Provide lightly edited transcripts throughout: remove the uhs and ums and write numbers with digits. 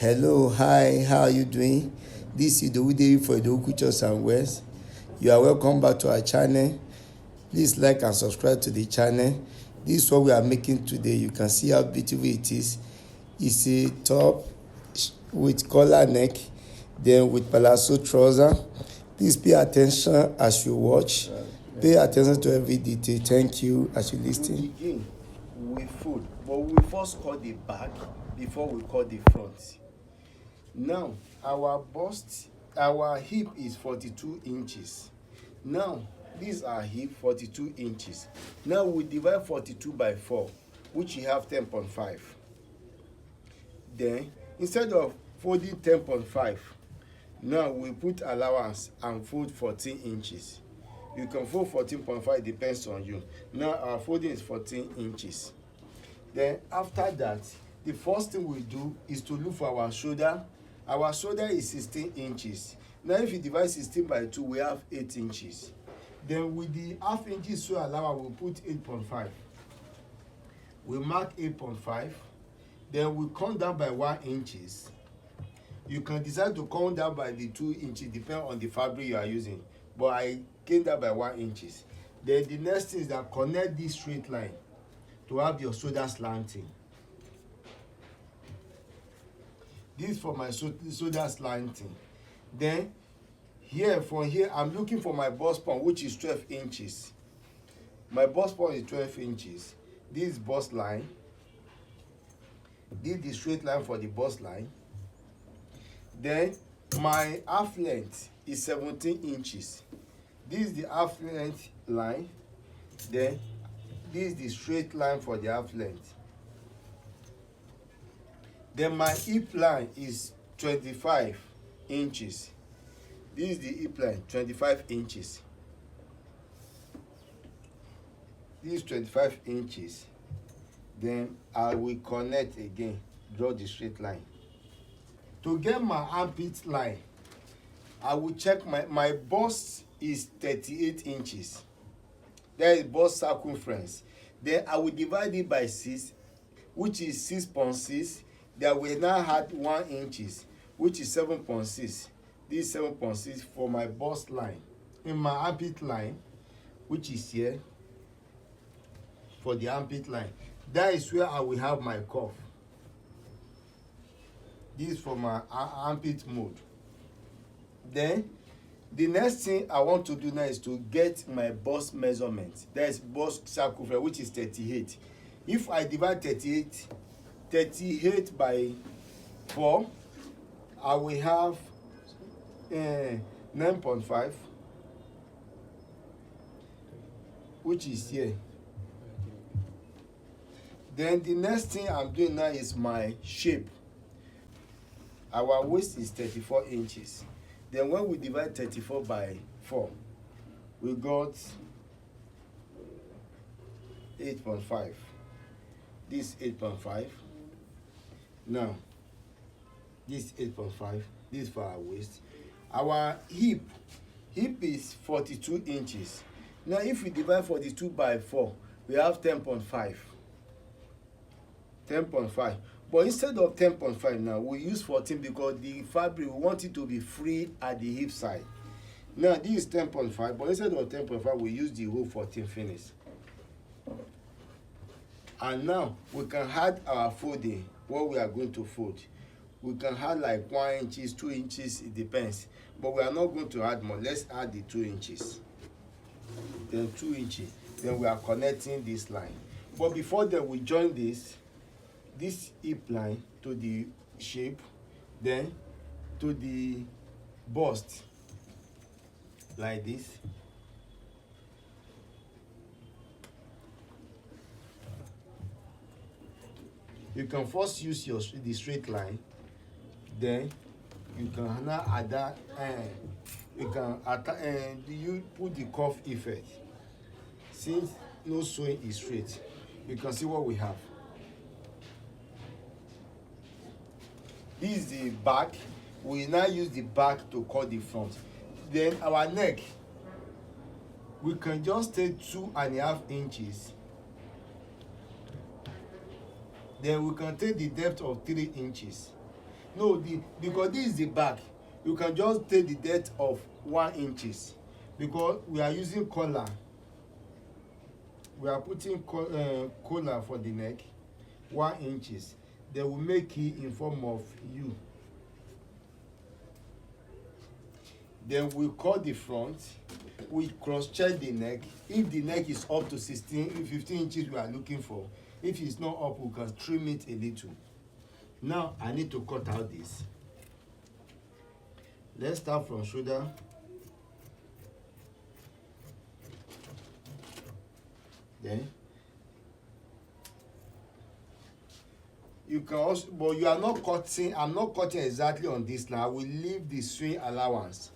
Hello, hi, how are you doing? This is IDOWU for IDOWU COUTURE and West. You are welcome back to our channel. Please like and subscribe to the channel. This is what we are making today. You can see how beautiful it is. It's a top with collar neck, then with palazzo trouser. Please pay attention as you watch. Pay attention to every detail. Thank you as you listen. We begin with food, but we first cut the back before we cut the front. Now our hip is 42 inches. Now these are hip 42 inches. Now we divide 42 by 4, which you have 10.5. Then instead of folding 10.5, now we put allowance and fold 14 inches. You can fold 14.5, depends on you. Now our folding is 14 inches. Then after that, the first thing we do is to look for our shoulder. Our shoulder is 16 inches. Now if you divide 16 by 2, we have 8 inches. Then with the half inches so allowance, we put 8.5. We mark 8.5. Then we come down by 1 inches. You can decide to come down by the 2 inches, depending on the fabric you are using. But I came down by 1 inches. Then the next thing is that connect this straight line to have your shoulder slanting. This is for my shoulder slanting. Then here, from here, I'm looking for my bust point, which is 12 inches. My bust point is 12 inches. This is bust line. This is the straight line for the bust line. Then my half length is 17 inches. This is the half length line. Then this is the straight line for the half length. Then my hip line is 25 inches. This is the hip line, 25 inches. This is 25 inches. Then I will connect again, draw the straight line. To get my armpit line, I will check my bust is 38 inches. That is bust circumference. Then I will divide it by 6, which is 6.6. Then we now add 1 inches, which is 7.6. This is 7.6 for my bust line. In my armpit line, which is here, for the armpit line, that is where I will have my cuff. This is for my armpit mode. Then the next thing I want to do now is to get my bust measurement. That is bust circumference, which is 38. If I divide 38 by 4, I will have 9.5, which is here. Then the next thing I'm doing now is my shape. Our waist is 34 inches. Then when we divide 34 by 4, we got 8.5. This 8.5. Now, this 8.5. This is for our waist. Our hip is 42 inches. Now, if we divide 42 by 4, we have 10.5. 10.5. But instead of 10.5 now, we use 14 because the fabric, we want it to be free at the hip side. Now, this is 10.5, but instead of 10.5, we use the whole 14 finish. And now, we can add our folding, what we are going to fold. We can add like 1 inch, 2 inches, it depends. But we are not going to add more. Let's add the 2 inches. Then 2 inches. Then we are connecting this line. But before that, we join this hip line to the shape, then to the bust, like this. You can first use the straight line, then you can now add that, you put the cuff effect. Since no sewing is straight, you can see what we have. This is the back. We now use the back to cut the front. Then our neck, we can just take 2.5 inches Then we can take the depth of 3 inches. No, because this is the back, you can just take the depth of 1 inches because we are using collar. We are putting collar for the neck, 1 inches. Then we make it in form of U. Then we cut the front. We cross check the neck. If the neck is up to 15 inches we are looking for. If it's not up, we can trim it a little. Now I need to cut out this. Let's start from shoulder. Then you can also, but you are not cutting. I'm not cutting exactly on this now. I will leave the swing allowance.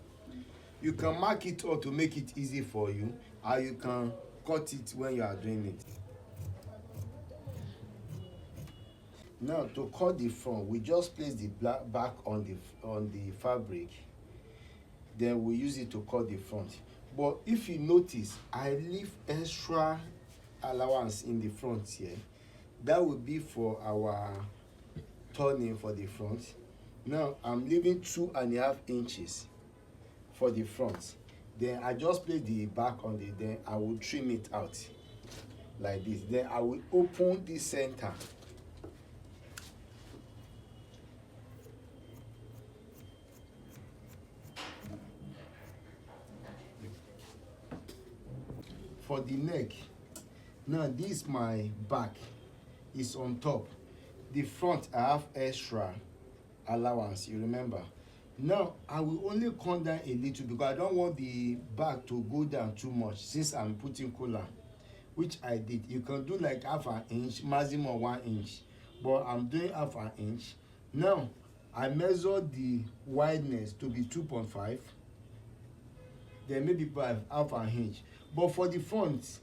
You can mark it up to make it easy for you, or you can cut it when you are doing it. Now to cut the front, we just place the back on the fabric. Then we use it to cut the front. But if you notice, I leave extra allowance in the front here. That will be for our turning for the front. Now I'm leaving 2.5 inches for the front. Then I just place the back on the, then I will trim it out like this. Then I will open the center. For the neck, now this my back is on top. The front I have extra allowance, you remember. Now I will only come down a little because I don't want the back to go down too much since I'm putting collar, which I did. You can do like 1/2 inch, maximum 1 inch, but I'm doing 1/2 inch. Now I measure the wideness to be 2.5, then maybe by 1/2 inch. But for the front,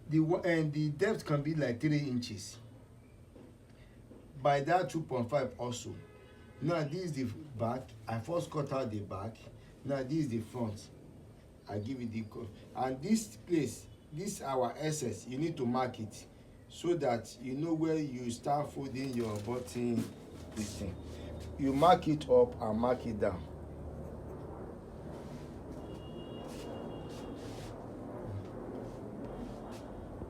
the depth can be like 3 inches. By that 2.5 also. Now this is the back. I first cut out the back. Now this is the front. I give it the cut. And this place, this our SS, you need to mark it so that you know where you start folding your button. This thing. You mark it up and mark it down.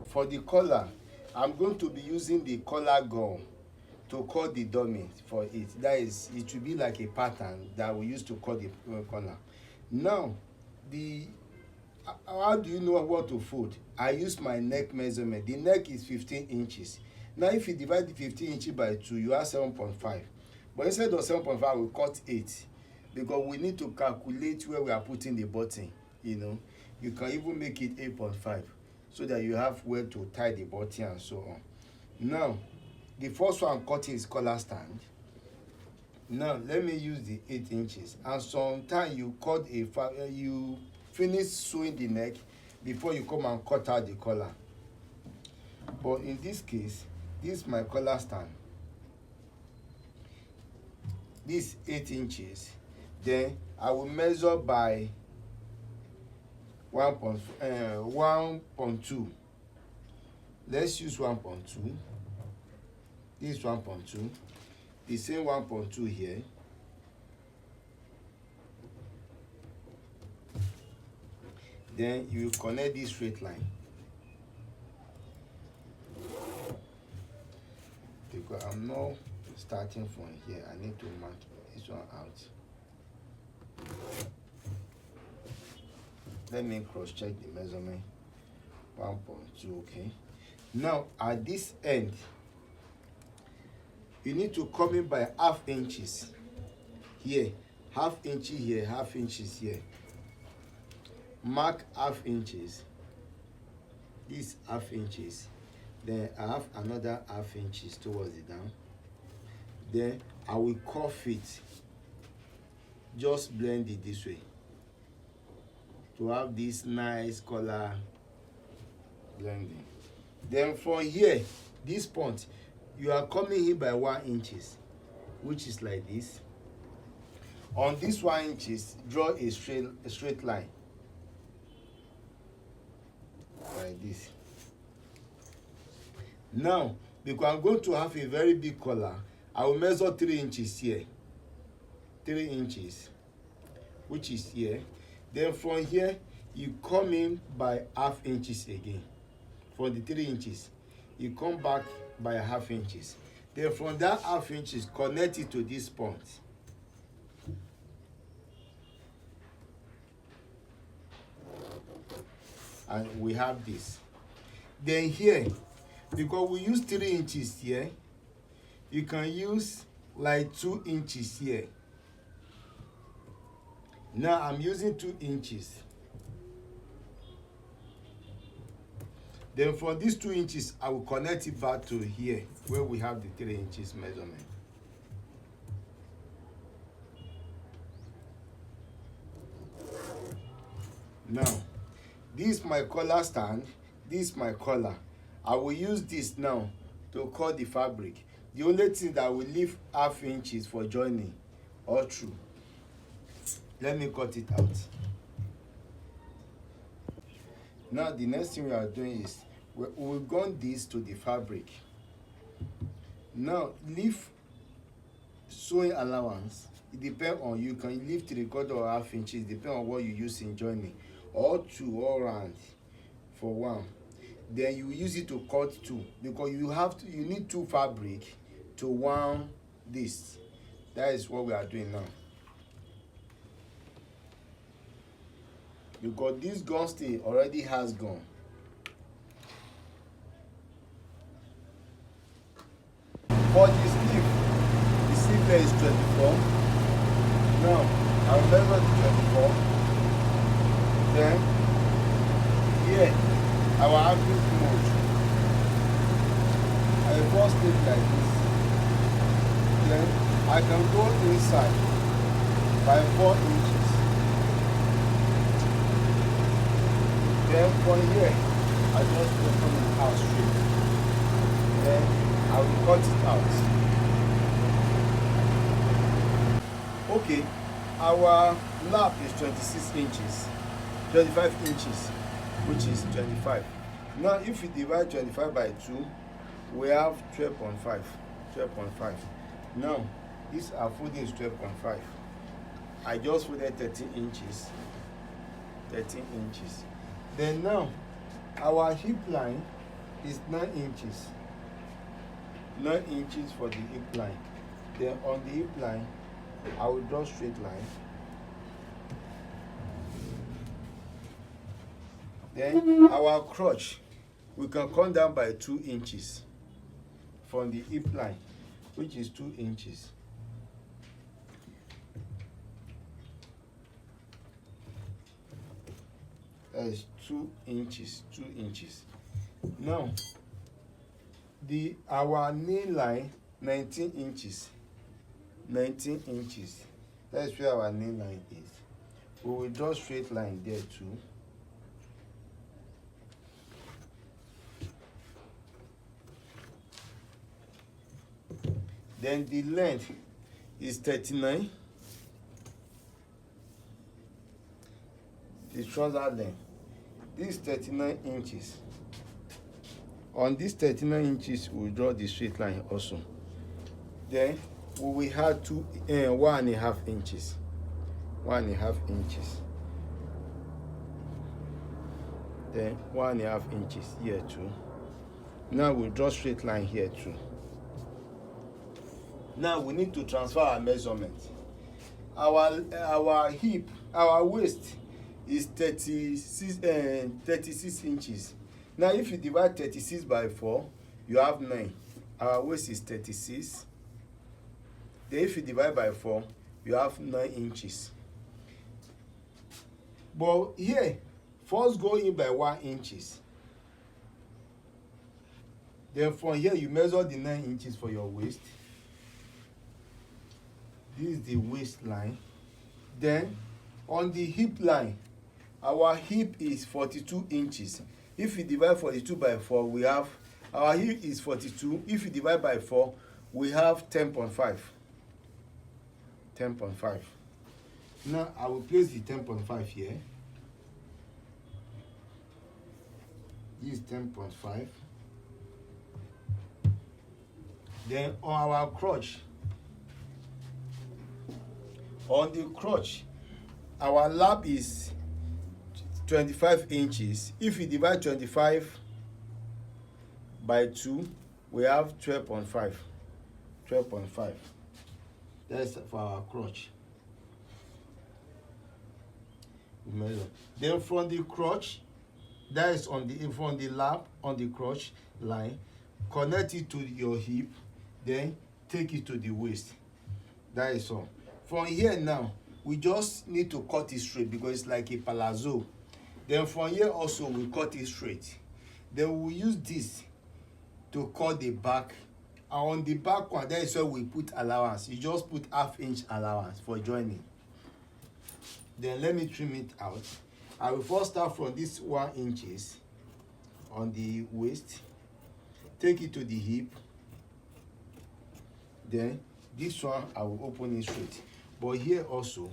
For the collar, I'm going to be using the collar gun to cut the dummy for it. That is, it will be like a pattern that we use to cut the collar. Now, how do you know what to fold? I use my neck measurement. The neck is 15 inches. Now, if you divide the 15 inches by 2, you have 7.5. But instead of 7.5, we cut 8 because we need to calculate where we are putting the button. You know, you can even make it 8.5 so that you have where to tie the button and so on. Now, the first one I'm cutting is collar stand. Now let me use the 8 inches. And sometimes you cut you finish sewing the neck before you come and cut out the collar. But in this case, this is my collar stand. This 8 inches. Then I will measure by 1.2. Let's use 1.2. This 1.2. The same 1.2 here. Then you connect this straight line. Because I'm not starting from here, I need to mark this one out. Let me cross check the measurement. 1.2, okay. Now at this end, you need to come in by 1/2 inches here, 1/2 inch here, 1/2 inches here. Mark 1/2 inches. This 1/2 inches. Then I have another 1/2 inches towards the down. Then I will cuff it. Just blend it this way to have this nice color blending. Then from here, this point, you are coming in by 1 inches, which is like this. On this 1 inches, draw a straight line like this. Now, because I'm going to have a very big collar, I will measure 3 inches here. 3 inches, which is here. Then from here you come in by half inches again. For the 3 inches you come back by half inches. Then from that half inches connect it to this point. And we have this. Then here, because we use 3 inches here, you can use like 2 inches here. Now I'm using 2 inches. Then from these 2 inches, I will connect it back to here where we have the 3 inches measurement. Now, this is my collar stand, this is my collar. I will use this now to cut the fabric. The only thing that will leave half inches for joining all through. Let me cut it out. Now the next thing we are doing is we'll gun this to the fabric. Now leave sewing allowance. It depends on you can leave 3/4 or half inches, depending on what you use in joining, or 2 all round for 1. Then you use it to cut 2 because you need 2 fabric to wound this. That is what we are doing now. Because this gun stay already has gone. For the sleeve there is 24. Now I'll measure the 24. Then here our average mode. I will first take like this. Then I can go inside by 4 inches. Then from here, I just open it out straight. Then I will cut it out. Okay, our lap is 26 inches, 25 inches, which is 25. Now, if you divide 25 by 2, we have 12.5. 12.5. Now, this our folding is 12.5. I just folded 13 inches. 13 inches. Then now, our hip line is 9 inches. 9 inches for the hip line. Then on the hip line, I will draw straight line. Then our crotch, we can come down by 2 inches from the hip line, which is 2 inches. That is 2 inches, 2 inches. Now, our knee line, 19 inches. 19 inches. That's where our knee line is. We will draw straight line there too. Then the length is 39. The trouser length. This is 39 inches. On this 39 inches, we'll draw the straight line also. Then we will have 1.5 inches. 1.5 inches. Then 1.5 inches here too. Now we'll draw straight line here too. Now we need to transfer our measurement. Our hip, our waist is 36 inches. Now if you divide 36 by 4, you have 9. Our waist is 36. Then if you divide by 4, you have 9 inches. But here, first go in by 1 inches. Then from here, you measure the 9 inches for your waist. This is the waistline. Then on the hip line, our hip is 42 inches. If you divide 42 by 4, we have, our hip is 42. If you divide by 4, we have 10.5. 10.5. Now I will place the 10.5 here. This is 10.5. Then on our crotch, On the crotch, our lap is 25 inches. If you divide 25 by 2, we have 12.5. 12.5. That's for our crotch. Measure. Then from the crotch, that is on the lap, on the crotch line, connect it to your hip, then take it to the waist. That is all. From here now, we just need to cut it straight because it's like a palazzo. Then from here also we cut it straight. Then we use this to cut the back. And on the back one, that is where we put allowance. You just put half-inch allowance for joining. Then let me trim it out. I will first start from this 1 inches on the waist, take it to the hip. Then this one I will open it straight. But here also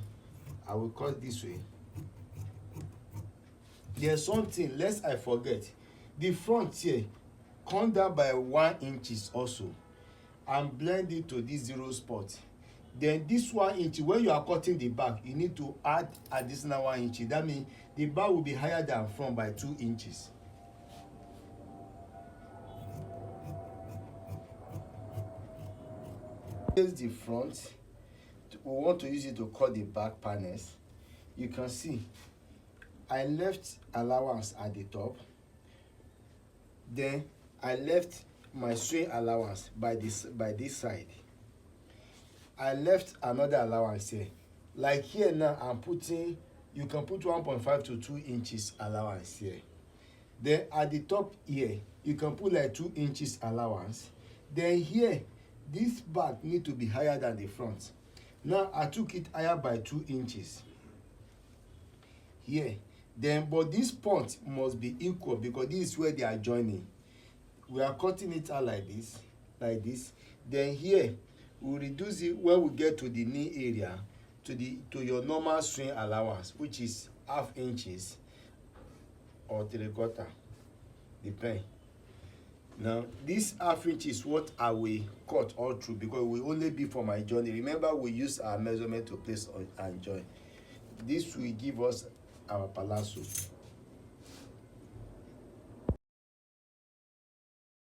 I will cut this way. There's something lest I forget. The front here, come down by 1 inches also and blend it to this 0 spot. Then this 1 inch, when you are cutting the back, you need to add additional 1 inch. That means the back will be higher than front by 2 inches. Here's the front. We want to use it to cut the back panels. You can see I left allowance at the top. Then I left my swing allowance by this side. I left another allowance here. Like here now, I'm putting, you can put 1.5 to 2 inches allowance here. Then at the top here, you can put like 2 inches allowance. Then here, this back need to be higher than the front. Now I took it higher by 2 inches. Here. Then, but this point must be equal because this is where they are joining. We are cutting it out like this, like this. Then here, we reduce it when we get to the knee area to your normal swing allowance, which is half inches or 3/4, depend. Now this half inch is what I will cut all through because it will only be for my journey. Remember, we use our measurement to place and join. This will give us our palazzo.